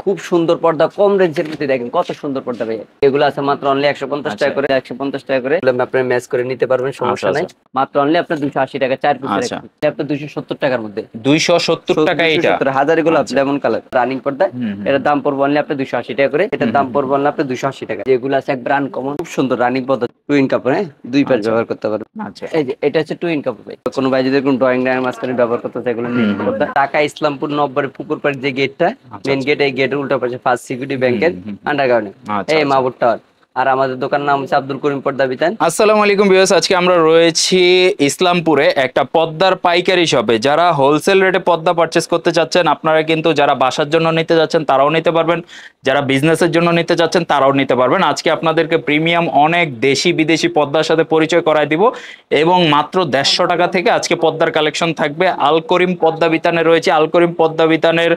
খুব সুন্দর পর্দা, কম রেঞ্জের মধ্যে দেখেন কত সুন্দর পর্দা ভাই। এগুলো আছে মাত্র অনলি 150 টাকা করে, 150 টাকা করে আপনি ম্যাচ করে নিতে পারবেন, সমস্যা নাই। মাত্র অনলি আপনার 280 টাকা 4 পিসের, আপনার 270 টাকার মধ্যে 270 টাকা। এটা হাজারি গোলাপ লেমন কালার রানিং পর্দা, এটার দাম পড়বে অনলি আপনার 280 টাকা করে। এটার দাম পড়বে অনলি আপনার 280 টাকা। যেগুলো আছে একবার আনকমন, খুব সুন্দর রানিং পর্দা, টুইন কাপড়, হ্যাঁ দুই পাশ ব্যবহার করতে পারবেন। এই যে এটা হচ্ছে টুইন কাপড় ভাই। কোনো ভাই যদি কোনো ড্রয়িং রুমের মাঝখানে ব্যবহার করতে চায়, এগুলো নিয়ে পর্দা। ঢাকা ইসলামপুর নব্বর পুকুর পাড় যে গেটটা, মেইন গেট, এই গেটের উল্টা পাশে ফার্স্ট সিকিউরিটি ব্যাংকের আন্ডারগ্রাউন্ডে এই মাহবুব টাওয়ার। আর আমাদের দোকানের নাম হচ্ছে আব্দুল করিম পর্দা বিতান। আসসালামু আলাইকুম ভিউয়ার্স, আজকে আমরা রয়েছি ইসলামপুরে একটা পর্দার পাইকারি শপে। যারা হোলসেল রেটে পর্দা পারচেজ করতে চাচ্ছেন আপনারা কিন্তু, যারা বাসার জন্য নিতে যাচ্ছেন তারাও নিতে পারবেন, যারা বিজনেসের জন্য নিতে যাচ্ছেন তারাও নিতে পারবেন। আজকে আপনাদেরকে প্রিমিয়াম অনেক দেশি বিদেশি পর্দার সাথে পরিচয় করায় দিব, এবং মাত্র 150 টাকা থেকে আজকে পর্দার কালেকশন থাকবে। আল করিম পর্দা বিতানে রয়েছে, আল করিম পর্দা বিতানের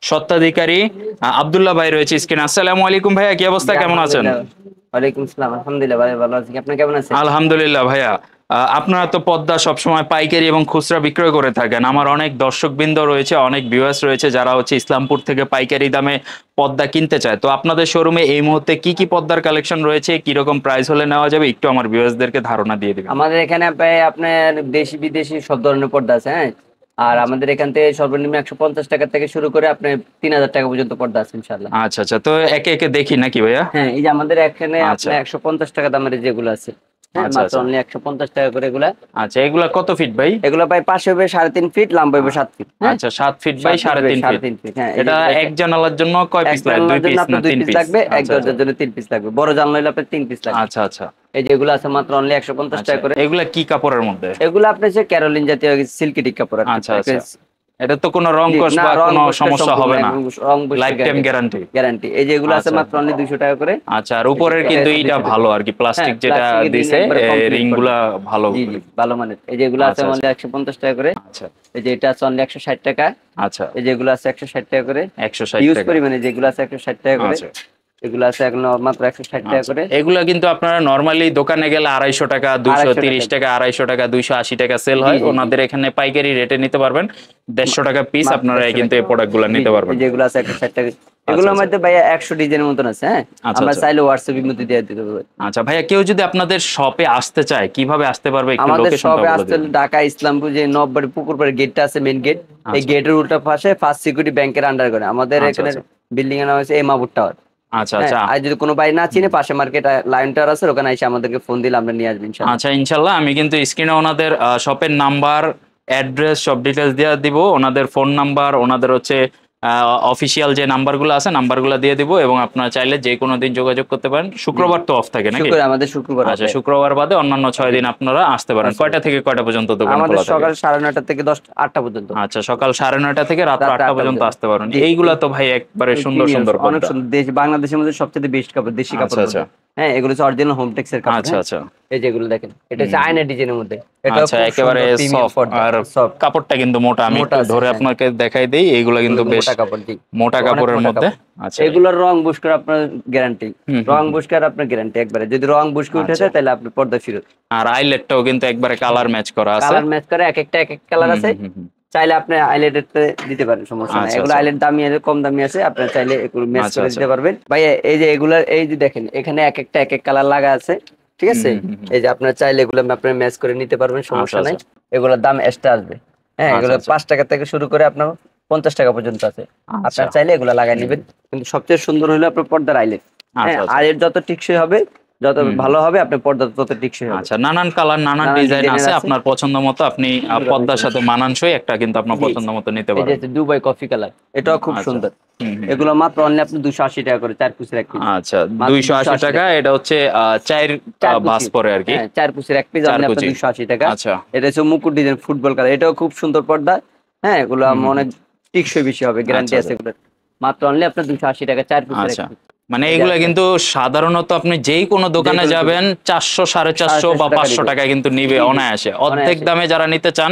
স্বত্বাধিকারী আব্দুল্লাহ ভাই রয়েছে স্ক্রিনে। আসসালামু আলাইকুম ভাইয়া, কি অবস্থা, কেমন আছেন? ওয়ালাইকুম আসসালাম, আলহামদুলিল্লাহ ভাই, ভালো আছি। আপনি কেমন আছেন? আলহামদুলিল্লাহ ভাইয়া। আপনারা তো পর্দা সবসময় পাইকারি এবং খুচরা বিক্রয় করে থাকেন। আমার অনেক দর্শকবৃন্দ রয়েছে, অনেক ভিউয়ার্স রয়েছে যারা হচ্ছে ইসলামপুর থেকে পাইকারি দামে পর্দা কিনতে চায়। তো আপনাদের শোরুমে এই মুহূর্তে কি কি পর্দার কালেকশন রয়েছে, কি রকম প্রাইস হলে নেওয়া যাবে, একটু আমার ভিউয়ার্সদেরকে ধারণা দিয়ে দিবেন। আমাদের এখানে আপনার দেশি বিদেশি সব ধরনের পর্দা আছে, হ্যাঁ। আর আমাদের এখান থেকে সর্বনিম্ন 150 টাকা থেকে শুরু করে আপনার 3000 টাকা পর্যন্ত পর্দা আছে ইনশাআল্লাহ। আচ্ছা আচ্ছা, তো একে একে দেখি নাকি ভাইয়া? হ্যাঁ, এই যে আমাদের এখানে আপনার 150 টাকা দামের যেগুলো আছে, হ্যাঁ মাত্র অনলি 150 টাকা করে এগুলা। আচ্ছা, এগুলা কত ফিট ভাই? এগুলা ভাই পাশে হবে 3.5 ফিট, লম্বা হবে 7 ফিট। আচ্ছা, 7 ফিট বাই 3.5 ফিট। হ্যাঁ, এটা এক জানালার জন্য কয় পিস লাগবে? 2 পিস না 3 পিস লাগবে? এক দরজার জন্য 3 পিস লাগবে, বড় জানলা হলে আপনার 3 পিস লাগবে। আচ্ছা আচ্ছা, এই যেগুলো আছে মাত্র অনলি 150 টাকা করে। এগুলা কি কাপড়ের মধ্যে? এগুলো আপনার যে ক্যারোলিন জাতীয় সিল্কি কাপড়। আচ্ছা আচ্ছা, এটা তো কোনো রং কোষ বা কোনো সমস্যা হবে না, লাইফ টাইম গ্যারান্টি। এই যেগুলো আছে মাত্র অনলি 200 টাকা করে। আচ্ছা, আর উপরের কিন্তু এটা ভালো আর কি, প্লাস্টিক যেটা দিছে রিংগুলা ভালো, জি জি ভালো মানের। এই যেগুলো আছে অনলি 150 টাকা করে। আচ্ছা, এই যে এটা আছে অনলি 160 টাকা। আচ্ছা, এই যেগুলো আছে 160 টাকা করে, 160 ইউজ টাকা করি মানে যেগুলো আছে 160 টাকা করে। এগুলো আছে এখন মাত্র 160 টাকা করে। এগুলা কিন্তু আপনারা নরমালি দোকানে গেলে 250 টাকা, 230 টাকা, 250 টাকা, 280 টাকা সেল হয়। ওনাদের এখানে পাইকারি রেটে নিতে পারবেন, 150 টাকা পিস আপনারা কিন্তু এই প্রোডাক্টগুলো নিতে পারবেন। যেগুলো আছে 160 টাকা। এগুলোর মধ্যে ভাইয়া 100 ডিজাইনের মতন আছে, হ্যাঁ আমরা চাইলে হোয়াটসঅ্যাপের মধ্যে দিয়ে দিতে পারবো। আচ্ছা ভাইয়া, কেউ যদি আপনাদের শপে আসতে চায় কিভাবে আসতে পারবে, একটু আমাদের লোকেশনটা শপে বলে আসতে দিন। ঢাকা ইসলামপুর যে নববাড়ি পুকুর পাড়ের গেটটা আছে, মেইন গেট, এই গেটের উল্টা পাশে ফার্স্ট সিকিউরিটি ব্যাংকের আন্ডারগ্রাউন্ডে আমাদের এখানে বিল্ডিং এর নাম হচ্ছে মাহবুব টাওয়ার। আচ্ছা আচ্ছা, আর যদি কোনো ভাই না চিনে, পাশে মার্কেট লাইন টাওয়ার আছে, ওখানে এসে আমাদেরকে ফোন দিলে আমরা নিয়ে আসবো ইনশাআল্লাহ। আচ্ছা ইনশাআল্লাহ, আমি কিন্তু স্ক্রিনে ওনাদের শপের নাম্বার, অ্যাড্রেস, সব ডিটেলস দিয়ে দিব, ওনাদের ফোন নাম্বার, ওনাদের হচ্ছে অফিসিয়াল যে নাম্বারগুলো আছে নাম্বারগুলো দিয়ে দিব, এবং আপনারা চাইলে যে কোনো দিন যোগাযোগ করতে পারেন। শুক্রবার তো অফ থাকে নাকি? আমাদের শুক্রবার। আচ্ছা, শুক্রবার বাদে অন্যান্য 6 দিন আপনারা আসতে পারেন। কয়টা থেকে কয়টা পর্যন্ত দোকান খোলা থাকে? আমাদের সকাল 9:30 থেকে 8টা পর্যন্ত। আচ্ছা, সকাল 9:30 থেকে রাত 8টা পর্যন্ত আসতে পারেন। এইগুলা তো ভাই একবারে সুন্দর সুন্দর, অনেক সুন্দর, বাংলাদেশের মধ্যে সবচেয়ে বেস্ট কাপড়, দেশি কাপড়। আচ্ছা, হ্যাঁ এগুলো হচ্ছে অরিজিনাল হোমটেক্স এর কাপড়। আচ্ছা আচ্ছা, এই যেগুলো দেখেন, এটা হচ্ছে আয়না ডিজাইনের মধ্যে, এটা আচ্ছা একেবারে সফট, আর কাপড়টা কিন্তু মোটা। আমি একটু ধরে আপনাকে দেখাই দেই, এইগুলা কিন্তু বেশ মোটা কাপড়ের মধ্যে। আচ্ছা, এগুলোর রং বুশকার আপনার গ্যারান্টি, রং বুশকার আপনার গ্যারান্টি একবারে। যদি রং বুশকে উঠে যায় তাহলে আপনি পর্দা ফিরত। আর আইলেটটাও কিন্তু একবারে কালার ম্যাচ করা আছে, কালার ম্যাচ করে, এক একটা এক এক কালার আছে। চাইলে আপনি আইলেটে দিতে পারেন, সমস্যা নাই। এগুলো আইলেট দামি আছে, কম দামি আছে, আপনি চাইলে এগুলো ম্যাচ করে দিতে পারবেন। ভাই এই যে এগুলার, এই যে দেখেন এখানে এক একটা এক এক কালার লাগা আছে, ঠিক আছে। এই যে আপনার চাইলে এগুলো আপনি ম্যাচ করে নিতে পারবেন, সমস্যা নাই। এগুলোর দাম এক্সট্রা আসবে, হ্যাঁ এগুলো 5 টাকা থেকে শুরু করে আপনার 50 টাকা পর্যন্ত আছে। আপনার চাইলে এগুলো লাগাই নেবেন। কিন্তু সবচেয়ে সুন্দর হলো আপনার পর্দার আইলেট। আইলেট যত টিকসই হবে, যত ভালো হবে, আপনার পর্দা তত টিকসই হবে। আচ্ছা, নানান কালার, নানান ডিজাইন আছে, আপনার পছন্দ মতো আপনি পর্দার সাথে মানানসই একটা কিন্তু আপনার পছন্দ মতো নিতে পারেন। এই যে দুবাই কফি কালার, এটাও খুব সুন্দর। এগুলো মাত্র অনলি আপনি 280 টাকা করে, 4 পিসের এক পিস। আচ্ছা, 280 টাকা। এটা হচ্ছে 4 বাস পরে আর কি, 4 পিসের এক পিস অনলি আপনি 280 টাকা। আচ্ছা, এটা হচ্ছে মুকুট ডিজাইন ফুটবল কালার, এটাও খুব সুন্দর পর্দা। হ্যাঁ এগুলো অনেক টিকসই বেশি হবে, গ্যারান্টি আছে এগুলো। মাত্র অনলি আপনি 280 টাকা, 4 পিসের এক পিস। মানে এগুলা কিন্তু সাধারণত আপনি যেই কোনো দোকানে যাবেন 400, 450 বা 500 টাকায় কিন্তু নিবে অনায়াসে। অর্ধেক দামে যারা নিতে চান,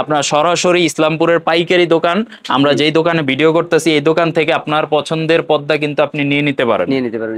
আপনার সরাসরি ইসলামপুরের পাইকারি দোকান, আমরা যেই দোকানে ভিডিও করতেছি এই দোকান থেকে আপনার পছন্দের পর্দা কিন্তু আপনি নিয়ে নিতে পারেন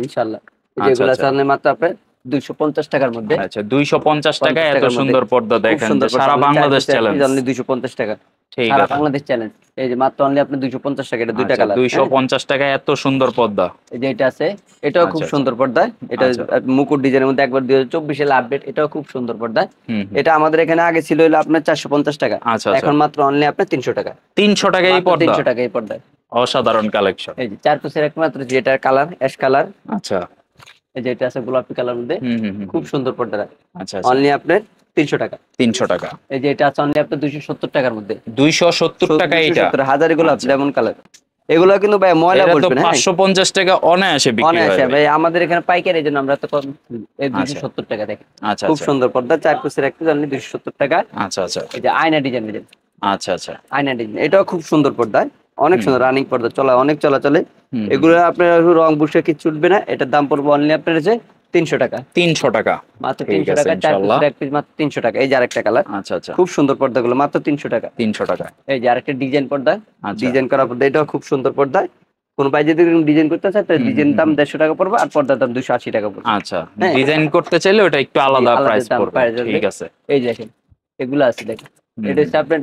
ইনশাআল্লাহ। যেগুলো আছে মাত্র আপনার 250 টাকার মধ্যে। আচ্ছা, 250 টাকায় এত সুন্দর পর্দা দেখেন, সারা বাংলাদেশ চ্যালেঞ্জ। 250 টাকা। ঠিক সারা আছে। বাংলাদেশ চ্যালেঞ্জ। এই যে মাত্র অনলি আপনি 250 টাকা, এটা দুইটা আচ্ছা, কালার। 250 টাকায় এত সুন্দর পর্দা। এই যে এটা আছে, এটাও খুব আচ্ছা, আচ্ছা, সুন্দর পর্দা। এটা আচ্ছা। মুকুট ডিজাইনের মধ্যে একবার 2024 সালে আপডেট, এটাও খুব সুন্দর পর্দা। হুম, হুম। এটা আমাদের এখানে আগে ছিল হলো আপনার 450 টাকা, আচ্ছা, আচ্ছা। এখন মাত্র অনলি আপনার 300 টাকা। 300 টাকায় এই মাত্র পর্দা? 300 টাকা এই পর্দায়। অসাধারণ কালেকশন। এই যে 4 পিসের একমাত্র যেটার কালার অ্যাশ কালার। আচ্ছা। এই যে এটা আছে গোলাপি কালার মধ্যে, হুম, হুম, হুম, খুব হুম। সুন্দর পর্দাটা। আচ্ছা, আচ্ছা। অনলি আপনার 300 টাকা। 300 টাকা। এই যে এটা আছে অনলি আপনার 270 টাকার মধ্যে। 270 টাকা এইটা? 270 হাজারি গোলাপ আচ্ছা। Lemon colour. এগুলো কিন্তু ভাই ময়লা এটা তো বলবেন, হ্যাঁ 550 টাকা অনায়াসে বিক্রি হয় অনায়াসে ভাই। ভাই, আমাদের এখানে পাইকারি, এই জন্য আমরা তো কম। এই আচ্ছা, 270 টাকা দেখেন, আচ্ছা, খুব আচ্ছা, সুন্দর পর্দা, 4 পিসের একটা অনলি 270 টাকা। আচ্ছা, আচ্ছা, এই যে আয়না ডিজাইন, ডিজাইন আচ্ছা, আচ্ছা। আয়না ডিজাইন, এটাও খুব সুন্দর পর্দা, অনেক হুম, সুন্দর রানিং পর্দা, চলা অনেক চলাচলে। হুম, হুম, এগুলো আপনার রং বুসে কিছু উঠবে না, এটার দাম পড়বে অনলি আপনার হচ্ছে 300 টাকা। 300 টাকা। মাত্র ঠিক 300 আছে টাকা, 4 ইনশাআল্লাহ। পিসের এক পিস মাত্র 300 টাকা। এই যে আরেকটা কালার, আচ্ছা, আচ্ছা। খুব সুন্দর পর্দাগুলো মাত্র 300 টাকা। 300 টাকা। এই যে আরেকটা ডিজাইন পর্দা, আচ্ছা। ডিজাইন করা পর্দা, এটাও খুব সুন্দর পর্দা। কোন ভাই যদি ডিজাইন করতে চায়, তাহলে হুম, হুম, ডিজাইন হুম, দাম হুম। 150 টাকা পড়বে, আর পর্দার দাম 280 টাকা পড়বে। আচ্ছা, হ্যাঁ, ডিজাইন করতে চাইলে ওটা একটু আলাদা আলাদা প্রাইস দাম পড়বে। পাওয়া যাবে। ঠিক আছে। এই দেখেন, এগুলো আছে দেখেন, হুম, এটা হুম। হচ্ছে আপনার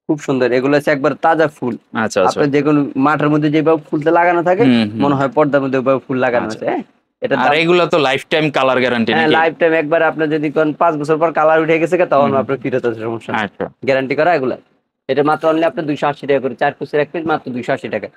খুব সুন্দর, এগুলো হচ্ছে একবার তাজা ফুল। আচ্ছা, আচ্ছা। আপনার যে কোনো মাঠের মধ্যে যেভাবে ফুলটা লাগানো থাকে, হুম, হুম। মনে হয় পর্দার মধ্যে ওইভাবে ফুল লাগানো আচ্ছা। আছে। হ্যাঁ, এটার আর দাম, এগুলা তো লাইফ টাইম কালার গ্যারান্টি হ্যাঁ নাকি? লাইফ টাইম, একবার আপনার যদি কোন 5 বছর পর কালার উঠে গেছে তখন হুম, আপনার ফিরত আছে, সমস্যা নেই, আচ্ছা, গ্যারান্টি করা এগুলা। এটা মাত্র অনলি আপনার 280 টাকা করে, 4 পিসের এক পিস মাত্র 280 টাকা।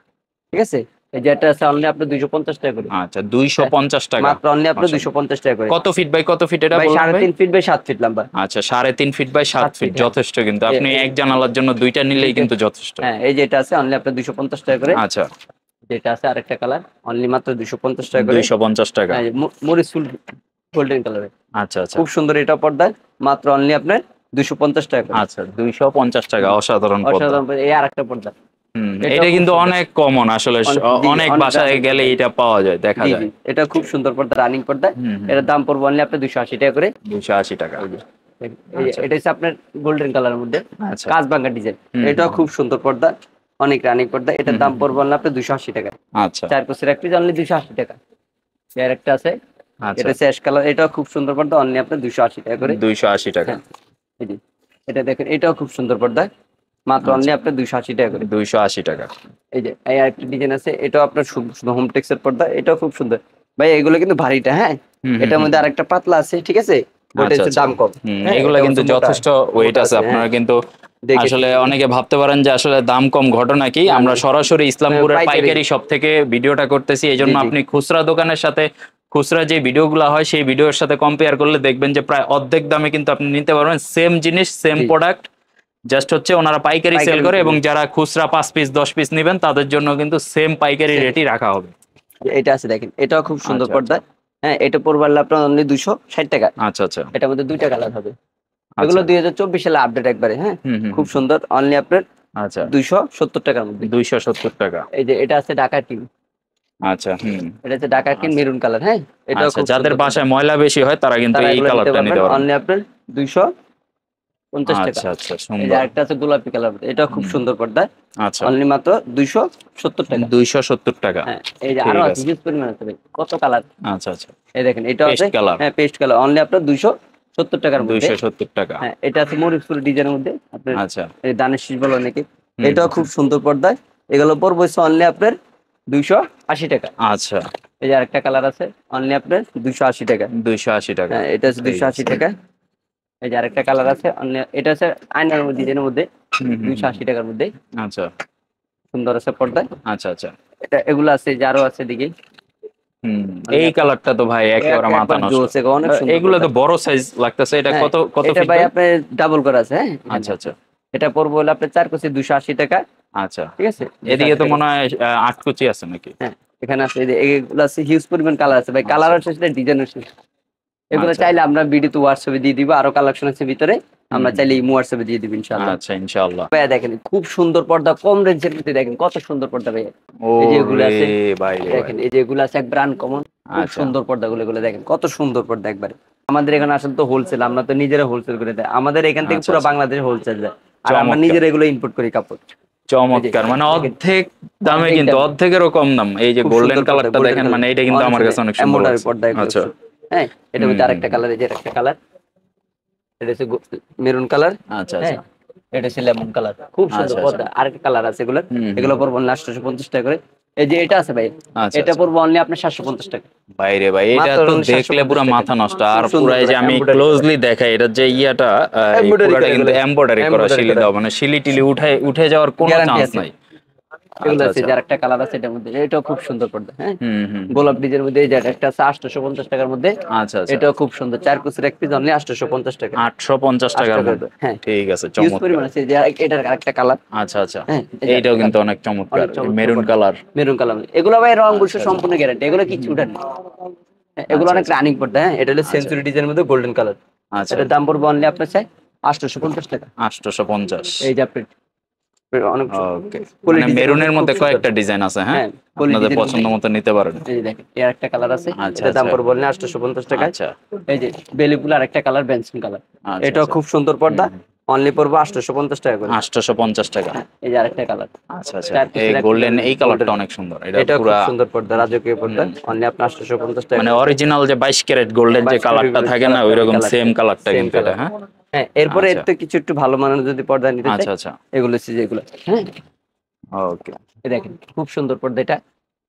ঠিক আছে, এই যে এটা আছে অনলি আপনার 250 টাকা করে। আচ্ছা, 250 টাকা। মাত্র অনলি আপনার মাশাআল্লাহ। 250 টাকা করে। কত ফিট বাই কত ফিট এটা ভাই বললেন ভাই? 3.5 ফিট বাই 7 ফিট লম্বা। আচ্ছা, 3.5 ফিট বাই 7 7 ফিট, ফিট, হ্যাঁ। যথেষ্ট কিন্তু। আপনি এক জানালার জন্য দুইটা নিলেই দুইটা- কিন্তু যথেষ্ট। হ্যাঁ, এই যে এটা আছে অনলি আপনার 250 টাকা করে। আচ্ছা, যেটা আছে আরেকটা কালার, অনলি মাত্র 250 টাকা করে। 250 টাকা। হ্যাঁ, মরিচ ফুল গোল্ডেন কালারের, আচ্ছা, আচ্ছা, খুব সুন্দর এটা পর্দা, মাত্র অনলি আপনার 250 টাকা করে। আচ্ছা, 250 টাকা। অসাধারণ পর্দা। অসাধারণ পর্দা। এই আরেকটা পর্দা, হুম, এটাও এটা খুব কিন্তু সুন্দর। অনেক কমন আসলে, জি, অনেক অনেক বাসায় দামি। গেলে এটা পাওয়া যায়, দেখা জি, যায়। জি, এটা খুব সুন্দর পর্দা, রানিং পর্দা। হুম, হুম, এটার দাম পড়বে অনলি আপনার 280 টাকা করে। 280 টাকা। আচ্ছা, এটা হচ্ছে আপনার গোল্ডেন কালারের মধ্যে আচ্ছা। কাঁচ ভাঙা ডিজাইন, হুম, এটাও হুম, খুব সুন্দর পর্দা, অনেক রানিং পর্দা। এটার হুম, দাম হুম, পড়বে অনলি আপনার 280 টাকা। আচ্ছা, 4 পিসের এক পিস অনলি 280 টাকা। এর একটা আছে, আচ্ছা, এটা হচ্ছে অ্যাশ কালার, এটাও খুব সুন্দর পর্দা, অনলি আপনার 280 টাকা করে। 280 টাকা। হ্যাঁ, এই যে এটা দেখেন, এটাও খুব সুন্দর পর্দা, মাত্র অনলি আচ্ছা, আপনার 280 টাকা করে। 280 টাকা। এই যে এই আরেকটা ডিজাইন আছে, এটাও আপনার হোম টেক্সের পর্দা, এটাও খুব সুন্দর। ভাই এগুলো কিন্তু ভারীটা, হ্যাঁ, হুম, হুম, এটার হুম, মধ্যে আরেকটা পাতলা আছে, ঠিক আছে, ওটা আচ্ছা, হচ্ছে আচ্ছা। দাম কম। হ্যাঁ, এগুলা এটা কিন্তু হচ্ছে মোটা, যথেষ্ট ওয়েট মোটা আছে। হ্যাঁ, আপনারা কিন্তু দেখে আসলে শুনে। অনেকে ভাবতে পারেন যে আসলে দাম কম, ঘটনা কি? না, আমরা না, সরাসরি ইসলামপুরের পাইকারি। পাইকারি শপ থেকে ভিডিওটা করতেছি, এই জি, জন্য জি, আপনি খুচরা দোকানের সাথে খুচরা যে ভিডিওগুলো হয় সেই ভিডিওর সাথে কম্পেয়ার করলে দেখবেন যে প্রায় অর্ধেক দামে কিন্তু আপনি নিতে পারবেন সেম জিনিস, সেম জি, প্রোডাক্ট। জাস্ট হচ্ছে ওনারা পাইকারি সেল পাইকারি করে, বিক্রি এবং করে। যারা খুচরা 5 পিস 10 পিস নেবেন তাদের জন্য কিন্তু সেম পাইকারি Same। রেটই রাখা হবে। এটা আছে দেখেন, এটাও খুব সুন্দর আচ্ছা, পর্দা। আচ্ছা, হ্যাঁ, এটা পড়বে হলো আপনার অনলি 260 টাকা। আচ্ছা, আচ্ছা, এটার মধ্যে দুইটা কালার হবে। এগুলো আচ্ছা। 2024 সালে আপডেট একবারে, হ্যাঁ, হুম, হুম, খুব হুম। সুন্দর, অনলি আপনার আচ্ছা, 270 টাকার মধ্যে। 270 টাকা। এই যে এটা আছে ঢাকা কিং, আচ্ছা, হুম, এটা হচ্ছে ঢাকা কিং আচ্ছা, মেরুন কালার। হ্যাঁ, এটাও আচ্ছা। খুব যাদের সুন্দর পর্দা, বাসায় ময়লা বেশি হয় তারা কিন্তু তারা এই এগুলো নিতে কালারটা পারবেন নিতে পারবেন। অনলি আপনার 250 টাকা। আচ্ছা, আচ্ছা, এই যে সুন্দর। আরেকটা আছে গোলাপি কালার, এটাও খুব হুম, সুন্দর পর্দা, আচ্ছা, অনলি মাত্র 270 টাকা। 270 টাকা। হ্যাঁ, এই যে আরো ঠিক আছে, আছে। হিউজ পরিমাণ আছে ভাই, কত কালার। আচ্ছা, আচ্ছা। এই দেখেন, এটাও আছে, পেস্ট কালার। হ্যাঁ পেস্ট কালার, অনলি আপনার 270 টাকার মধ্যে। 270 টাকা। হ্যাঁ, এটা আছে মরিচ ফুল ডিজাইনের মধ্যে, আপনার আচ্ছা। এই দানের শীষ বলে অনেকে। হুম, এটাও খুব সুন্দর পর্দায়, এগুলো পড়বে অনলি আপনার 280 টাকা। আচ্ছা, এই যে আরেকটা কালার আছে, অনলি আপনার 280 টাকা। 280 টাকা। হ্যাঁ, এটা আছে ঠিক 280 আছে। টাকা। এই যে আরেকটা কালার আছে, অনলি এটা আছে আয়নার মধ্যে, ডিজাইনের মধ্যে, হুম, হুম, হুম। 280 টাকার মধ্যে, আচ্ছা, সুন্দর আছে পর্দায়। আচ্ছা, আচ্ছা। এটা এগুলো আছে, যে আরো আছে দিকে, হুম, এই কালারটা তো ভাই একেবারে মাথা একবার নষ্ট। জোস, অনেক সুন্দর এগুলো তো পর্দা। বড় সাইজ লাগতেছে। এটা হ্যাঁ, কত কত এটা ফিট ভাই ভাই? আপনার ডাবল করা আছে, হ্যাঁ এখানে আচ্ছা, আছে। আচ্ছা, এটা পড়বে হলো আপনার 4 কুচি 280 টাকা। আচ্ছা। ঠিক আছে, এদিকে 280 তো টাকা। মনে হয় 8 কুচি আছে নাকি? হ্যাঁ, এখানে আছে, এই যে এগুলো আছে, হিউজ পরিমাণ কালার আছে ভাই, কালার আচ্ছা, আছে, ডিজাইন আছে। এগুলো আচ্ছা, চাইলে আমরা ভিডিওতে হোয়াটসঅ্যাপে দিয়ে দিব, আরো কালেকশন আছে ভিতরে, আমরা হুম, চাইলে ইমো হোয়াটসঅ্যাপে দিয়ে দিব ইনশাআল্লাহ। আচ্ছা, ইনশাআল্লাহ। ভাইয়া দেখেন, খুব সুন্দর পর্দা, কম রেঞ্জের মধ্যে দেখেন কত সুন্দর পর্দা ভাইয়া। এই যে এগুলো ওরে আছে, ভাই রে ভাই। দেখেন এই যে এগুলো আছে এক ব্র্যান্ড কমন, খুব আচ্ছা, সুন্দর পর্দাগুলো, এগুলো দেখেন কত সুন্দর পর্দা একবারে। আমাদের এখানে আসলে তো হোলসেল, আমরা তো নিজেরা হোলসেল করে দেয়, আমাদের এখান থেকে আচ্ছা, পুরো আচ্ছা। বাংলাদেশ হোলসেল যায়, আর আমরা চমৎকার, নিজেরা এগুলো ইম্পোর্ট করি কাপড়। এই যে চমৎকার। মানে দেখেন, অর্ধেক দামে, অর্ধেক কিন্তু দামে। অর্ধেকেরও কম দাম। এই যে খুব গোল্ডেন সুন্দর পর্দা, কালারটা গোল্ডেন দেখেন, কালার, মানে এটা কিন্তু আমার কাছে অনেক সুন্দর এমব্রয়ডারি লাগছে। পর্দা এগুলো। আচ্ছা। হ্যাঁ, এটার হুম, মধ্যে হুম, আরেকটা হুম। কালার, এই যে আরেকটা কালার, এটা হচ্ছে মেরুন কালার। আচ্ছা, হ্যাঁ, আচ্ছা। এটা হচ্ছে লেমন কালার, খুব সুন্দর আচ্ছা, পর্দা। আরেকটা কালার আছে এগুলো, এগুলো পড়বো অনলি 850 টাকা করে। এই যে এটা আছে ভাই, আচ্ছা, এটা আচ্ছা। পড়বো অনলি আপনার 750 টাকা। বাইরে ভাই, এটা মাত্র তো only দেখলে 750 পুরো টাকা। মাথা নষ্ট। খুব আর সুন্দর পুরো এই যে করে আমি embroidery ক্লোজলি দেখাই, এটা যে ইয়াটা এই embroidery পুরাটা করা কিন্তু এগুলো, এমব্রয়ডারি করা, embroidery শিলি করা। দেওয়া, মানে শিলি টিলি উঠে যাওয়ার কোনো গ্যারান্টি চান্স আছে। নাই। এগুলো আচ্ছা, আছে আচ্ছা। যে আরেকটা কালার আছে এটার মধ্যে, এটাও খুব সুন্দর পর্দা। হ্যাঁ, হুম। গোলাপ ডিজাইনের মধ্যে এই যে একটা আছে 850 টাকার মধ্যে, আচ্ছা, আচ্ছা। এটাও খুব সুন্দর। 4 কুচির এক পিস অনলি 850 টাকা। 850 8 টাকার টাকা, মধ্যে। হ্যাঁ। ঠিক আছে, ইউজ চমৎকার। পরিমাণ আছে যে এটার আরেকটা কালার। আচ্ছা, আচ্ছা। হ্যাঁ, এই যে এইটাও আরেকটা কিন্তু কালার, অনেক চমৎকার, অনেক চমৎকার মেরুন পর্দা। কালার। মেরুন কালার, এগুলো ভাই রং বৈশিষ্ট্য আচ্ছা, আচ্ছা। সম্পূর্ণ গ্যারান্টি, এগুলো কিচ্ছু উঠান না। হ্যাঁ, এগুলো আচ্ছা, অনেক আচ্ছা। রানিং পর্দা। হ্যাঁ, এটা হলো আচ্ছা, সেঞ্চুরি ডিজাইনের মধ্যে গোল্ডেন কালার। আচ্ছা। এটার দাম পড়বে অনলি আপনার চাই 850 টাকা। 850। এই যে আপনি অনেক ওকে। পলি মানে ডিজাইনের মধ্যে মেরুনের খুব মধ্যে সুন্দর। কয়েকটা ডিজাইন আছে, হ্যাঁ? হ্যাঁ, পলি আপনাদের ডিজাইনের পছন্দ মধ্যে মতো নিতে পারেন। এই যে দেখেন, এর একটা কালার আছে, আচ্ছা, এটার দাম আচ্ছা। পড়বে অনলি 850 টাকায়। আচ্ছা, এই যে বেলি ফুল আরেকটা কালার, বেনসিন কালার, আচ্ছা, এটাও আচ্ছা। খুব সুন্দর পর্দা, অনলি পড়বে 850 টাকা করে। 850 টাকা। এই যে আরেকটা কালার, আচ্ছা, আচ্ছা। 4 এই পিসের এক গোল্ডেন, এই কালারটা গোল্ডেন, অনেক সুন্দর। এটা এটা খুব পুরা সুন্দর পর্দা, রাজকীয় পর্দা, অনলি আপনার 850 টাকা মানে করে। অরিজিনাল যে 22 ক্যারেট গোল্ডেন যে 22 কালারটা ক্যারেট থাকে না, কালারটা, ওই ওইরকম সেম কালারটা, কালারটা সেম কিন্তু এটা, কালার। হ্যাঁ? হ্যাঁ, এরপরে এর আচ্ছা, তো কিছু একটু ভালো মানের যদি পর্দা নিতে চাই, আচ্ছা, আচ্ছা। এগুলো হচ্ছে যেগুলো। হ্যাঁ, ওকে। এই দেখেন খুব সুন্দর পর্দা এটা,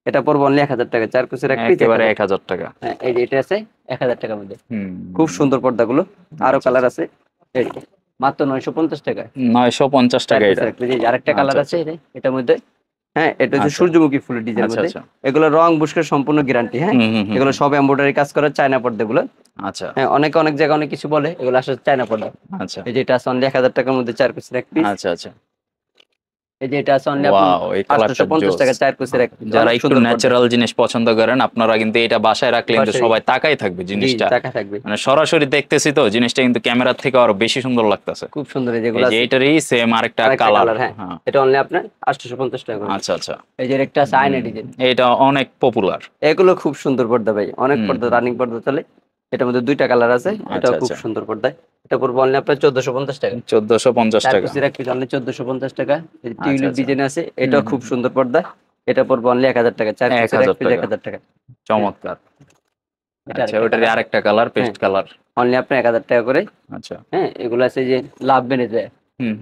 এটা পড়বে অনলি 1000 টাকা। 4 পিসের এক পিস একেবারে 1000। 1000 টাকা। হ্যাঁ, এই যে এটা আছে 1000 টাকার মধ্যে, হুম। খুব সুন্দর পর্দাগুলো। আরো আচ্ছা, কালার আচ্ছা। আছে, এই যে মাত্র 950 টাকায় 950 4 টাকা এটা। পিসের এক পিস। এই যে আরেকটা কালার আচ্ছা, আছে আচ্ছা। এটার মধ্যে। হ্যাঁ, এটা হচ্ছে আচ্ছা, সূর্যমুখী ফুলের ডিজাইনের আচ্ছা, মধ্যে, আচ্ছা। এগুলো রং বুস্কের সম্পূর্ণ গ্যারান্টি। হ্যাঁ, হুম। এগুলো সব এমব্রয়ডারি কাজ করা চায়না পর্দাগুলো। আচ্ছা, হ্যাঁ, অনেকে অনেক জায়গায় অনেক কিছু বলে, এগুলো আসলে চায়না পর্দা। আচ্ছা, এই যে এটা আছে অনলি 1000 টাকার মধ্যে 4 পিসের এক পিস। আচ্ছা, আচ্ছা। এই যে এটা আছে অনলি আপনার ওয়াও! এই কালারটা 850 জোস। টাকা 4 পিসের এক পিস, যারা অনেক একটু সুন্দর পর্দা। ন্যাচারাল জিনিস পছন্দ করেন, আপনারা কিন্তু এটা বাসায় রাখলে কিন্তু বাসায়, সবাই তাকাই থাকবে জি, জিনিসটা। টাকা থাকবে। মানে সরাসরি দেখতেছি তো জিনিসটা, কিন্তু ক্যামেরার থেকে আরো বেশি সুন্দর লাগতেছে। খুব সুন্দর এই এই যেগুলো যে আছে। এটারই সেম আরেকটা আরেকটা কালার। কালার, হ্যাঁ, হ্যাঁ। এটা অনলি আপনার 850 টাকা করে। আচ্ছা, আচ্ছা। এই যে একটা আছে আয়না ডিজাইন, এটা অনেক পপুলার। এগুলো খুব সুন্দর পর্দা ভাই, অনেক হুম, পর্দা, হুম। রানিং পর্দা চলে। এটার মধ্যে দুইটা কালার আছে, এটাও আচ্ছা, খুব আচ্ছা। সুন্দর পর্দা। এটা পড়বে অনলি আপনার 1450 টাকা। 1450 4 টাকা। পিসের এক পিস অনলি 1450 টাকা। এই আচ্ছা, টিউলিপ আচ্ছা। ডিজাইন আছে, এটাও খুব সুন্দর পর্দা। এটা পড়বে অনলি 1000 টাকা। 4 পিসের এক 1000 পিস টাকা। 1000 টাকা। হ্যাঁ, চমৎকার। এটা আচ্ছা, আরেকটা ওটারই কালার। আরেকটা কালার, হ্যাঁ, পেস্ট কালার। অনলি আপনার 1000 টাকা করে। আচ্ছা। হ্যাঁ, এগুলো আছে যে লাভ বেনে যায়, হুম।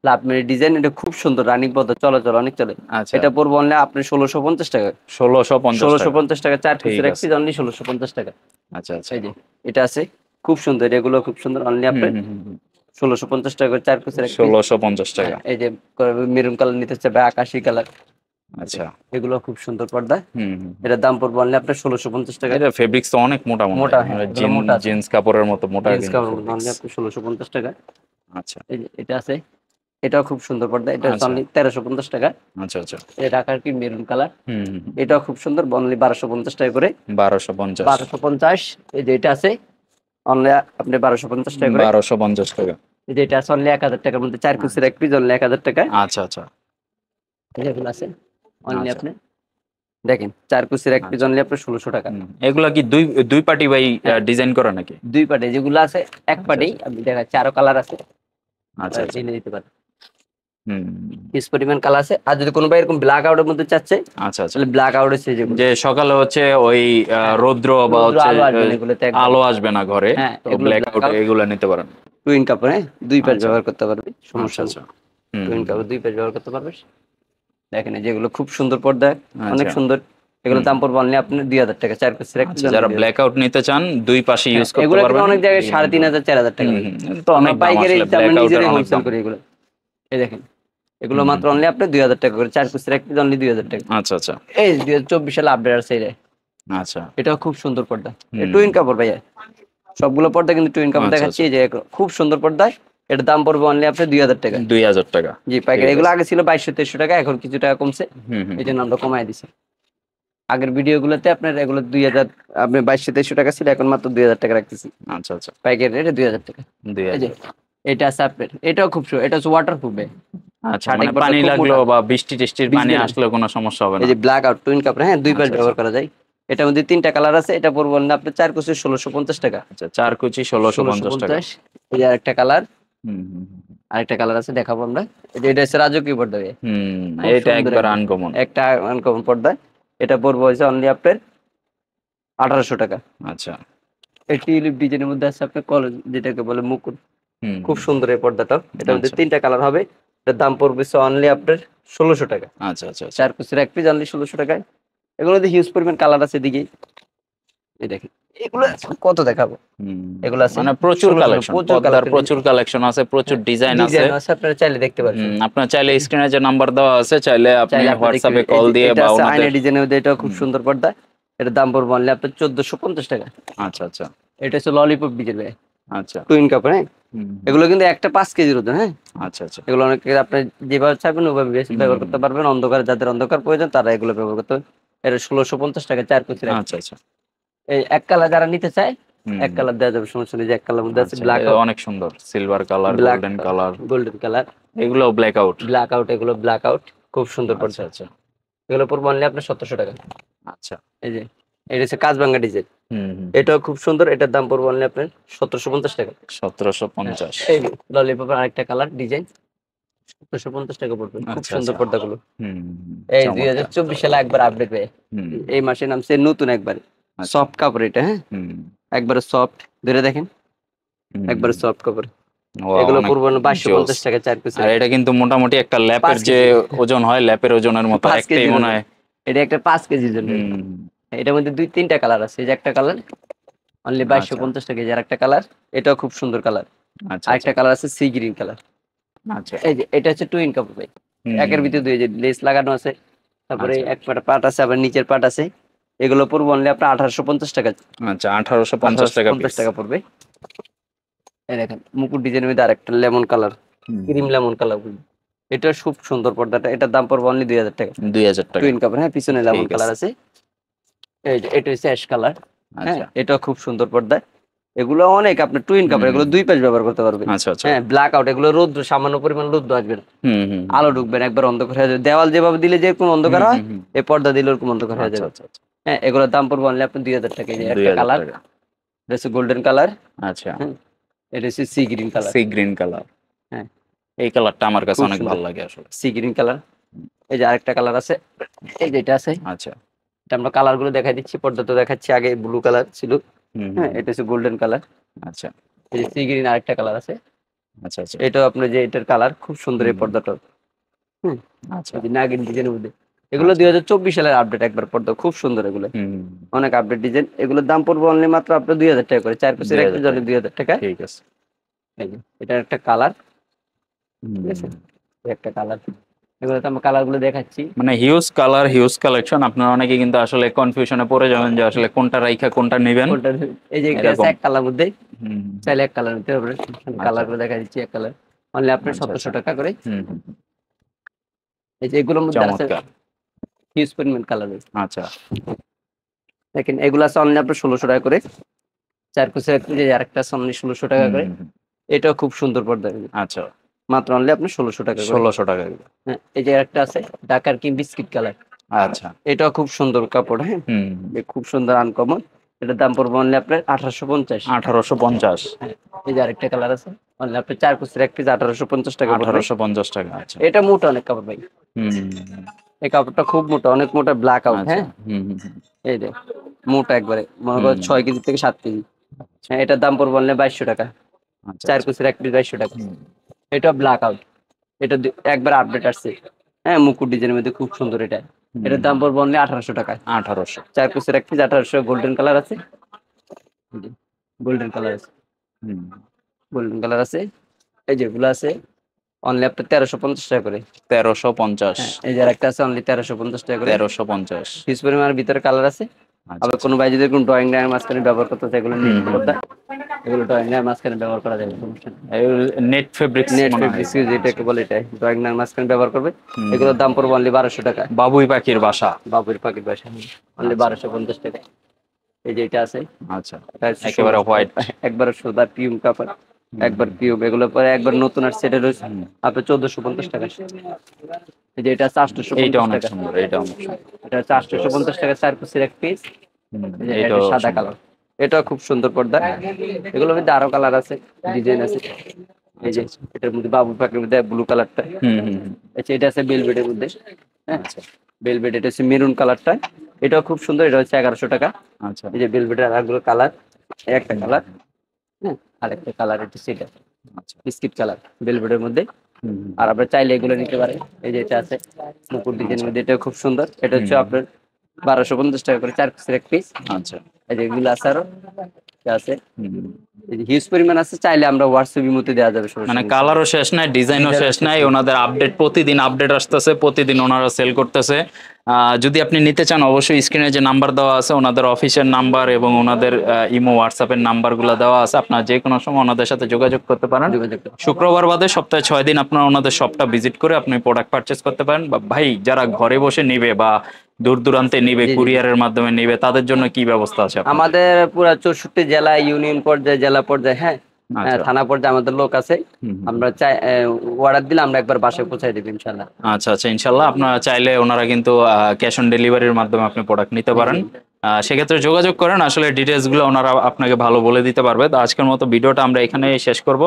লাভ মেরে ডিজাইন, এটা খুব সুন্দর রানিং পর্দা, চলাচল অনেক চলে। আচ্ছা। এটা পড়বে অনলি আপনি 1650 টাকা। 1650 টাকা। 1650 টাকা 4 ঠিক পিসের এক আছে। পিস অনলি 1650 টাকা। আচ্ছা, আচ্ছা। এই যে এটা আছে খুব সুন্দর, এগুলো খুব সুন্দর, অনলি আপনি হুম। 1650 টাকা করে 4 পিসের এক পিস। 1650 টাকা। এই যে মেরুন কালার নিতে চাবে, আকাশি কালার, আচ্ছা। এগুলো খুব সুন্দর পর্দা। হুম। এটার দাম পড়বে অনলি আপনার 1650 টাকা। এটা ফেব্রিক্স তো অনেক মোটা মনে মোটা, হয়। হ্যাঁ, মানে এগুলো মোটা আছে, জিন্স কাপড়ের মতো মোটা জিন্স কিন্তু কাপড় ফেব্রিক্স। অনলি আপনি 1650 টাকা। আচ্ছা, এই যে এটা আছে, এটাও খুব সুন্দর পর্দা, এটা হচ্ছে আচ্ছা, অনলি 1350 টাকা। আচ্ছা। এটা আকার কি মেরুন কালার, হুম। এটাও খুব সুন্দর, অনলি 1250 টাকা করে। 1250। 1250। এই যে এটা আছে অনলি আপনি 1250 টাকা করে। 1250 টাকা। এই যে এটা আছে অনলি 1000 টাকার মধ্যে 4 পিসের এক পিস অনলি 1000 টাকা। আচ্ছা। এই যে এগুলো আছে অনলি আচ্ছা, আপনি দেখেন 4 পিসের এক পিস আচ্ছা। অনলি আপনার 1600 টাকা। এগুলা কি দুই পার্টি বাই হ্যাঁ, ডিজাইন করা নাকি? দুই পাটে যেগুলো আছে, এক আচ্ছা, পাটেই আমি দেখাচ্ছি, আরো কালার আছে, আচ্ছা। জেনে দিতে পারেন। হুম। পিস পরিমাণ কালার আছে। আর যদি কোনো ভাই এরকম ব্ল্যাক আউটের মধ্যে চাচ্ছে, আচ্ছা। তাহলে ব্ল্যাক আউটের সেই যেগুলো, যে সকালে হচ্ছে ওই হ্যাঁ, রৌদ্র বা রৌদ্র হচ্ছে আলো আসবে না এগুলোতে একদম। আলো আসবে না ঘরে, হ্যাঁ, তো এগুলো ব্ল্যাক ব্ল্যাক আউট আউট, এগুলা নিতে পারেন। টুইন কাপড়, হ্যাঁ, দুই পাশ আচ্ছা, ব্যবহার করতে পারবে, সমস্যা নেই। আচ্ছা। টুইন কাপড় দুই পাশ ব্যবহার করতে পারবে। দেখেন এই যেগুলো খুব সুন্দর পর্দা, অনেক আচ্ছা। সুন্দর। এগুলো দাম পড়বে অনলি আপনি 2000 টাকা। 4 পিসের এক পিস আচ্ছা, যারা ব্ল্যাক আউট নিতে চান দুই পাশে ইউজ করতে এগুলো কিন্তু পারবেন। অনেক জায়গায় 3500 4000 টাকা লাগে। তো অনেক দাম পাইকারি আসলে, আমরা ব্ল্যাক আউটের নিজেরাই অনেক হোলসেল দাম। করি এগুলো। এই দেখেন এগুলো মাত্র অনলি আপনি 2000 টাকা করে, 4 পিসের এক পিস অনলি 2000 টাকা। আচ্ছা। এই 2024 সালে আপডেট আছে এটা। আচ্ছা। এটাও খুব সুন্দর পর্দা, টুইন কাপড় ভাইয়া, সবগুলো পর্দা কিন্তু টুইন কাপড় আচ্ছা, দেখাচ্ছি। এই যে খুব সুন্দর পর্দা, এটার দাম পড়বে অনলি আপনার 2000 টাকা। 2000 টাকা। জি, পাইকারি। এগুলো আগে ছিল 2200-2300 টাকা, এখন কিছু টাকা কমছে, হুম। এই জন্য আমরা কমাই দিছি। আগের ভিডিও গুলোতে আপনার এগুলো 2000, আপনি 2200-2300 টাকা ছিল, এখন মাত্র 2000 টাকা রাখতেছি আচ্ছা। পাইকারি রেটে, 2000 টাকা। এই যে 2000। এটা আছে আপনার, এটাও খুব এটা হচ্ছে ওয়াটারপ্রুফ। আচ্ছা, মানে পানি লাগলো বা বৃষ্টি টিষ্টির পানি ভিজবে না। আসলেও কোনো সমস্যা হবে এই না। যে ব্ল্যাক আউট টুইন কাপড়, হ্যাঁ, দুই পাশ আচ্ছা, ব্যবহার করা যায়। এটার মধ্যে তিনটা কালার আছে। এটা পড়বো না আপনার 4 কুচি 1650 টাকা। আচ্ছা, 4 কুচি 1650 টাকা। 1650। এই যে আরেকটা কালার, হুম। আরেকটা কালার আছে দেখাবো আমরা। এই যে এটা হচ্ছে রাজকীয় পর্দা, খুব এটা সুন্দর একবার আনকমন। একটা আনকমন পর্দা। এটা পড়বো হচ্ছে অনলি আপনার 1800 টাকা। আচ্ছা। এই টিউলিপ ডিজাইনের মধ্যে আছে আপনার কলর, যেটাকে বলে মুকুট, খুব সুন্দর এই পর্দাটা। এটার মধ্যে আচ্ছা। 3টা কালার হবে। এটার দাম পড়বে অনলি আপনার 1600 টাকা। আচ্ছা আচ্ছা আচ্ছা। 4 পিসের এক পিস অনলি 1600 টাকায়। এগুলোতে হিউজ পরিমাণ কালার আছে এদিকে। এই দেখেন এগুলো কত দেখাবো। এগুলো আছে মানে প্রচুর 1600 কালেকশন, প্রচুর পর্দার কালার, প্রচুর কালেকশন আছে, প্রচুর ডিজাইন আছে। ডিজাইন আছে, আপনারা চাইলে দেখতে পারবেন। আপনার চাইলে স্ক্রিনে যে নাম্বার দেওয়া আছে চাইলে আপনি চাইলে আপনি দেখতে হোয়াটসঅ্যাপে পারেন। এই কল যে দিয়ে এটা বা আছে ওনাদের। আয়না ডিজাইনের মধ্যে, এটাও খুব হুম, সুন্দর পর্দা। এটার দাম পড়বে অনলি আপনার 1450 টাকা। আচ্ছা আচ্ছা এটা হচ্ছে ললিপপ ডিজাইন ভাই, আচ্ছা। টুইন কাপড়। হ্যাঁ, হুম, এগুলো কিন্তু একটা 5 কেজির ওজন। হ্যাঁ, আচ্ছা আচ্ছা। এগুলো অনেকে আপনি যেভাবে চাইবেন ওভাবে ব্যবহার করতে পারবেন। অন্ধকার, যাদের অন্ধকার প্রয়োজন তারা এগুলো ব্যবহার করতে পারবেন। এটা 1650 টাকা 4 পিসের এক। আচ্ছা আচ্ছা। এই এক কালার যারা নিতে চায় হুম, এক কালার দেওয়া যাবে, সমস্যা নেই। যে এক কালার মধ্যে আছে আচ্ছা, ব্ল্যাক এ আউট, অনেক সুন্দর, silver colour, black golden colour, golden colour, এগুলো ব্ল্যাক আউট। ব্ল্যাক আউট, এগুলো ব্ল্যাক আউট, খুব সুন্দর আচ্ছা পড়ছে। আচ্ছা এগুলো পড়বে অনলি আপনার 1700 টাকা। আচ্ছা। এই যে এটা হচ্ছে কাজবাঙ্গা ডিজাইন, এটাও খুব সুন্দর। এটার দাম পড়বে অনলি আপনার 1750 টাকা। হ্যাঁ, 1750। এই ললিপপের আরেকটা কালার ডিজাইন 1750 টাকা পড়বে। খুব আচ্ছা সুন্দর আচ্ছা। পর্দাগুলো। হুম, এই চমৎকার। 2024 সালে একবার আপডেট হয়ে, হুম, এই মাসে নামছে নতুন একবার আচ্ছা। সফট কাপড়। এটা হ্যাঁ, হুম, একবারে সফট, ধরে দেখেন হুম, একবারে সফট কাপড়। ওয়াও, এগুলো অনেক পড়বে জোস। 2250 টাকা 4 পিসের। আর এটা কিন্তু মোটামুটি একটা ল্যাপের 5 যে কেজি, ওজন হয়, ল্যাপের ওজনের মতো 5 একটাই কেজির মনে ওজন। হয়। এটা একটা 5 কেজির জন্য। হুম, এটার মধ্যে 2-3টা কালার আছে। এই যে একটা কালার অনলি আচ্ছা 2250 টাকা। এই যে আরেকটা কালার, এটাও খুব সুন্দর কালার। আচ্ছা আচ্ছা আরেকটা কালার আছে সি গ্রিন কালার। আচ্ছা। এই যে এটা হচ্ছে টুইন কাপড় ভাই। একের হুম, ভিতরে দুই, যে লেস লাগানো আছে, তারপরে আচ্ছা এক পাট আছে, আবার নিচের পাট আছে। এগুলো পড়বে অনলি আপনার 1850 টাকা। আচ্ছা। 1850 টাকা 1850 পিস। টাকা পড়বে। এই দেখেন মুকুট ডিজাইনের মধ্যে আরেকটা lemon colour, cream lemon colour. এটা খুব সুন্দর পর্দাটা। এটার দাম পড়বে অনলি 2000 টাকা। 2000 টাকা। টুইন কাপড়। হ্যাঁ, পিছনে লেমন ঠিক কালার আছে। আছে। এই যে এটা হচ্ছে অ্যাশ কালার। হ্যাঁ, আচ্ছা এটাও খুব সুন্দর পর্দা। এগুলো অনেক আপনার টুইন কাপড়, হুম, এগুলো দুই পাশ ব্যবহার করতে পারবেন। আচ্ছা আচ্ছা। হ্যাঁ, ব্ল্যাক আউট, এগুলো রোদ্র সামান্য পরিমাণ রোদ্র আসবে না, আলো ঢুকবে না, একবার অন্ধকার হয়ে যাবে। দেওয়াল যেভাবে দিলে যেরকম অন্ধকার হয়, এই পর্দা দিলে ওরকম অন্ধকার হয়ে আচ্ছা যাবে। আচ্ছা আচ্ছা। হ্যাঁ, এগুলোর দাম পড়বে অনলি আপনার 2000 টাকা। এই যে একটা 2000 কালার, টাকা। এটা হচ্ছে গোল্ডেন কালার। আচ্ছা। হ্যাঁ, এটা হচ্ছে sea green colour. Sea green colour. হ্যাঁ, এই কালারটা আমার কাছে খুব অনেক সুন্দর ভালো লাগে আসলে। Sea green colour. এই যে আরেকটা কালার আছে, এই যে এটা আছে। আচ্ছা। এটা আমরা কালার গুলো দেখাই দিচ্ছি, পর্দা তো দেখাচ্ছি। আগে ব্লু কালার ছিল। হুম, হ্যাঁ, এটা হচ্ছে গোল্ডেন কালার। আচ্ছা এই যে সি গ্রিন আরেকটা কালার আছে। আচ্ছা আচ্ছা। এটাও আপনার যে এটার কালার খুব সুন্দর এই হুম, পর্দাটা। হুম, আচ্ছা এই যে নাগিন ডিজাইনের মধ্যে। এগুলো আচ্ছা। 2024 সালের আপডেট একবার পর্দা, খুব সুন্দর এগুলো। হুম, অনেক আপডেট ডিজাইন। এগুলোর দাম পড়বে অনলি মাত্র আপনার 2000 টাকা করে। 4 পিসের এক 2000 পিস টাকা। অনলি 2000 টাকা। ঠিক আছে। এই যে এটার একটা কালার, ঠিক আছে, হুম, এই একটা কালার। এগুলো তো আমরা কালার গুলো দেখাচ্ছি। মানে হিউজ কালার, হিউজ কালেকশন। আপনারা অনেকে কিন্তু আসলে কনফিউশনে পড়ে যাবেন যে আসলে কোনটা রাইখা কোনটা নেবেন। কোনটা, এই যে এটা আছে এরকম। এক কালার মধ্যে, হুম, চাইলে এক কালার নিতে পারবেন। আচ্ছা কালার গুলো দেখা দিচ্ছি। এক কালার অনলি আপনার আচ্ছা 1700 আচ্ছা। টাকা করে। হুম, এই যে এগুলোর মধ্যে আছে চমৎকার। হিউজ পরিমাণ কালার। আচ্ছা। দেখেন এগুলো আছে অনলি আপনার 1600 টাকা করে। 4 পিসের এক পিস। এই যে আরেকটা আছে অনলি 1600 টাকা করে। হুম, এটাও খুব সুন্দর পর্দা, আচ্ছা। মাত্র অনলি আপনার 1600 টাকা করে। 1600 টাকা। হ্যাঁ, এই যে একটা আছে ঢাকার কি বিস্কিট কালার। আচ্ছা। এটাও খুব সুন্দর কাপড়। হ্যাঁ, হুম, খুব সুন্দর আনকমন। এটার দাম পড়বে অনলি আপনার 1850। 1850। হ্যাঁ, এই যে আরেকটা কালার আছে অনলি আপনার 4 পিসের এক পিস 1850 টাকা পড়বে। 1850 টাকা। আচ্ছা। এটা মোটা অনেক কাপড় ভাই। হুম, এই কাপড়টা খুব মোটা, অনেক মোটা, ব্ল্যাক আউট। আচ্ছা। হ্যাঁ, হুম, এই যে মোটা একবারে, মনে করো হুম, 6 কেজি থেকে 7 কেজি। হ্যাঁ, এটার দাম পড়বে অনলি 2200 টাকা। আচ্ছা 4 আচ্ছা। পিসের এক পিস 2200 টাকা। হুম, এটা ব্ল্যাক আউট। এটা একবার আপডেট আসছে। হ্যাঁ, মুকুট ডিজাইনের মধ্যে খুব সুন্দর এটা। এটার দাম পড়বে অনলি 1800 টাকা। 1800। 4 পিসের এক পিস 1800। গোল্ডেন কালার আছে, গোল্ডেন কালার আছে, হুম, গোল্ডেন কালার আছে। এই যেগুলো আছে অনলি আপনার 1350 টাকা করে। 1350। হ্যাঁ, এই যে আরেকটা আছে অনলি 1350 টাকা করে। 1350। হিউজ পরিমাণের ভিতরে কালার আছে। আচ্ছা আবার আচ্ছা। কোনো ভাই যদি কোনো ড্রয়িং লাইনের মাঝখানে ব্যবহার করতে চায়, এগুলো নেট হুম, পর্দা, এগুলো ড্রয়িং লাইনের মাঝখানে ব্যবহার করা যাবে, সমস্যা নেই। নেট ফেব্রিক্স নেট মনে হয় ফেব্রিক্স এটা। যেটাকে আচ্ছা। বলে, এটাই ড্রয়িং লাইনের মাঝখানে ব্যবহার করবে। হুম, এগুলোর দাম পড়বে অনলি 1200 টাকা। বাবুই পাখির বাসা। বাবুর পাখির বাসা অনলি আচ্ছা 1250 টাকা। এই যে এটা আছে, আচ্ছা। এটা হচ্ছে একেবারে হোয়াইট। একবার সোদা পিউম কাপড়, একবার পিউম। এগুলো পরে একবার নতুন আর সেটা রয়েছে আপনার 1450 টাকা। এই যে এটা আছে এইটা 850 অনেক টাকা। সুন্দর, এইটা অনেক সুন্দর। এটা হচ্ছে 850 টাকা 4 পিসের এক পিস। এই যে এটা এইটাও সাদা সুন্দর। কালার। এটা খুব সুন্দর পর্দা। এগুলোর মধ্যে আরো কালার আছে, ডিজাইন আছে। এই আচ্ছা যে আচ্ছা। এটার মধ্যে বাবুর পাখির মধ্যে ব্লু কালারটা। আচ্ছা, এটা আছে বেলভেটের মধ্যে। হ্যাঁ, আচ্ছা বেলভেট। এটা হচ্ছে মেরুন কালারটা। এটাও খুব সুন্দর। এটা হচ্ছে 1100 টাকা। আচ্ছা। এই যে বেলভেটের আরেকগুলো কালার, একটা কালার। হ্যাঁ, আরেকটা কালার এটা সেটা। আচ্ছা। বিস্কিট কালার ভেলভেটের মধ্যে। হুম, হুম, আর আপনার চাইলে এগুলো নিতে পারেন। এই যে এটা আছে মুকুট ডিজাইনের মধ্যে, এটা খুব সুন্দর। এটা হচ্ছে আপনার 1250 টাকা করে 4 পিসের এক পিস। আচ্ছা। এই যে এগুলো আছে আরো আছে, হুম। এই যে হিউজ পরিমাণ আছে, চাইলে আমরা হোয়াটসঅ্যাপ ইমোতে দেওয়া যাবে, সমস্যা মানে নেই। কালারও শেষ নাই, ডিজাইনও ডিজাইনও শেষ শেষ নাই, নেই। ওনাদের আপডেট প্রতিদিন আপডেট আসতেছে, প্রতিদিন ওনারা সেল করতেছে। যদি আপনি নিতে চান অবশ্যই স্ক্রিনে যে নাম্বার দেওয়া আছে ওনাদের অফিসের নাম্বার এবং ওনাদের ইমো হোয়াটসঅ্যাপের নাম্বারগুলো দেওয়া আছে, আপনার যে কোনো সময় ওনাদের সাথে যোগাযোগ করতে পারেন। যোগাযোগ করতে। শুক্রবার বাদে সপ্তাহে 6 দিন আপনারা ওনাদের শপটা ভিজিট করে আপনি প্রোডাক্ট পারচেস করতে পারেন। বা ভাই যারা ঘরে বসে নিবে বা দূর দূরান্তে নিবে, জি, জি, জি। কুরিয়ারের মাধ্যমে নিবে, তাদের জন্য কি ব্যবস্থা আছে আপনার? আমাদের পুরো 64 জেলা, ইউনিয়ন পর্যায়ে, জেলা পর্যায়ে, হ্যাঁ, আচ্ছা। থানা পর্যায়ে আমাদের লোক আছে। হুম, হুম। আমরা চাই অর্ডার দিলে আমরা একবার বাসায় পৌঁছাই দেব ইনশাআল্লাহ। আচ্ছা আচ্ছা, ইনশাল্লাহ আপনারা চাইলে ওনারা কিন্তু ক্যাশ অন ডেলিভারির মাধ্যমে আপনি প্রোডাক্ট নিতে পারেন। সেক্ষেত্রে যোগাযোগ করেন, আসলে ডিটেলস গুলো ওনারা আপনাকে ভালো বলে দিতে পারবে। তো আজকের মতো ভিডিওটা আমরা এখানে শেষ করব।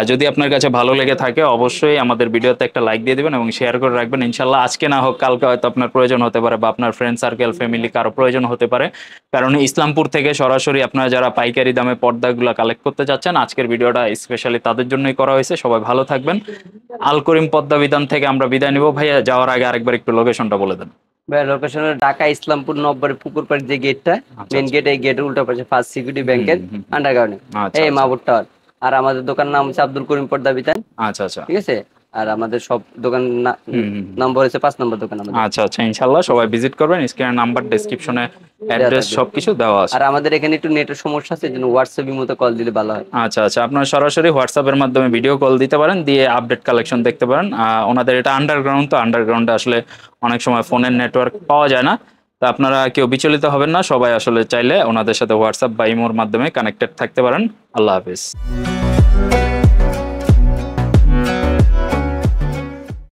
যদি আপনার কাছে ভালো লেগে থাকে অবশ্যই আমাদের ভিডিওতে একটা লাইক দিয়ে দিবেন এবং শেয়ার করে রাখবেন। ইনশাল্লাহ আজকে না হোক কালকে হয়তো আপনার প্রয়োজন হতে পারে বা আপনার ফ্রেন্ড সার্কেল, ফ্যামিলি কারো প্রয়োজন হতে পারে। কারণ ইসলামপুর থেকে সরাসরি আপনারা যারা পাইকারি দামে পর্দাগুলো কালেক্ট করতে চাচ্ছেন, আজকের ভিডিওটা স্পেশালি তাদের জন্যই করা হয়েছে। সবাই ভালো থাকবেন। আল করিম পদ্মা বিধান থেকে আমরা বিদায় নিব। ভাইয়া যাওয়ার আগে আরেকবার একটু লোকেশনটা বলে দেন। লোকেশন ঢাকা ইসলামপুর নব্বর পুকুর পাড় যে গেটটা, আচ্ছা, মেন গেট, এই গেটের উল্টা পাশে ফার্স্ট সিকিউরিটি ব্যাংকের আন্ডারগ্রাউন্ডে, আচ্ছা এই আচ্ছা মাহবুব টাওয়ার। আর আমাদের দোকান নাম হচ্ছে আব্দুল করিম পর্দা বিতান, আচ্ছা আচ্ছা। ঠিক আছে। আর আমাদের সব দোকান নম্বর হচ্ছে 5 নম্বর দোকান আমাদের। আচ্ছা আচ্ছা, ইনশাল্লাহ সবাই ভিজিট করবেন। স্ক্রিনে নাম্বার, ডেসক্রিপশনে অ্যাড্রেস থাকবে। সবকিছু দেওয়া আছে। আর আমাদের এখানে একটু নেটের সমস্যা আছে, জন্য হোয়াটসঅ্যাপ মতো কল দিলে ভালো হয়। আচ্ছা আচ্ছা, আপনারা সরাসরি হোয়াটসঅ্যাপের মাধ্যমে ভিডিও কল দিতে পারেন, দিয়ে আপডেট কালেকশন দেখতে পারেন। ওনাদের এটা আন্ডারগ্রাউন্ড, তো আন্ডারগ্রাউন্ডে আসলে অনেক সময় ফোনের নেটওয়ার্ক পাওয়া যায় না। তো আপনারা কেউ বিচলিত হবেন না, সবাই আসলে চাইলে ওনাদের সাথে হোয়াটসঅ্যাপ বা ইমোর মাধ্যমে কানেক্টেড থাকতে পারেন। আল্লাহ হাফিজ।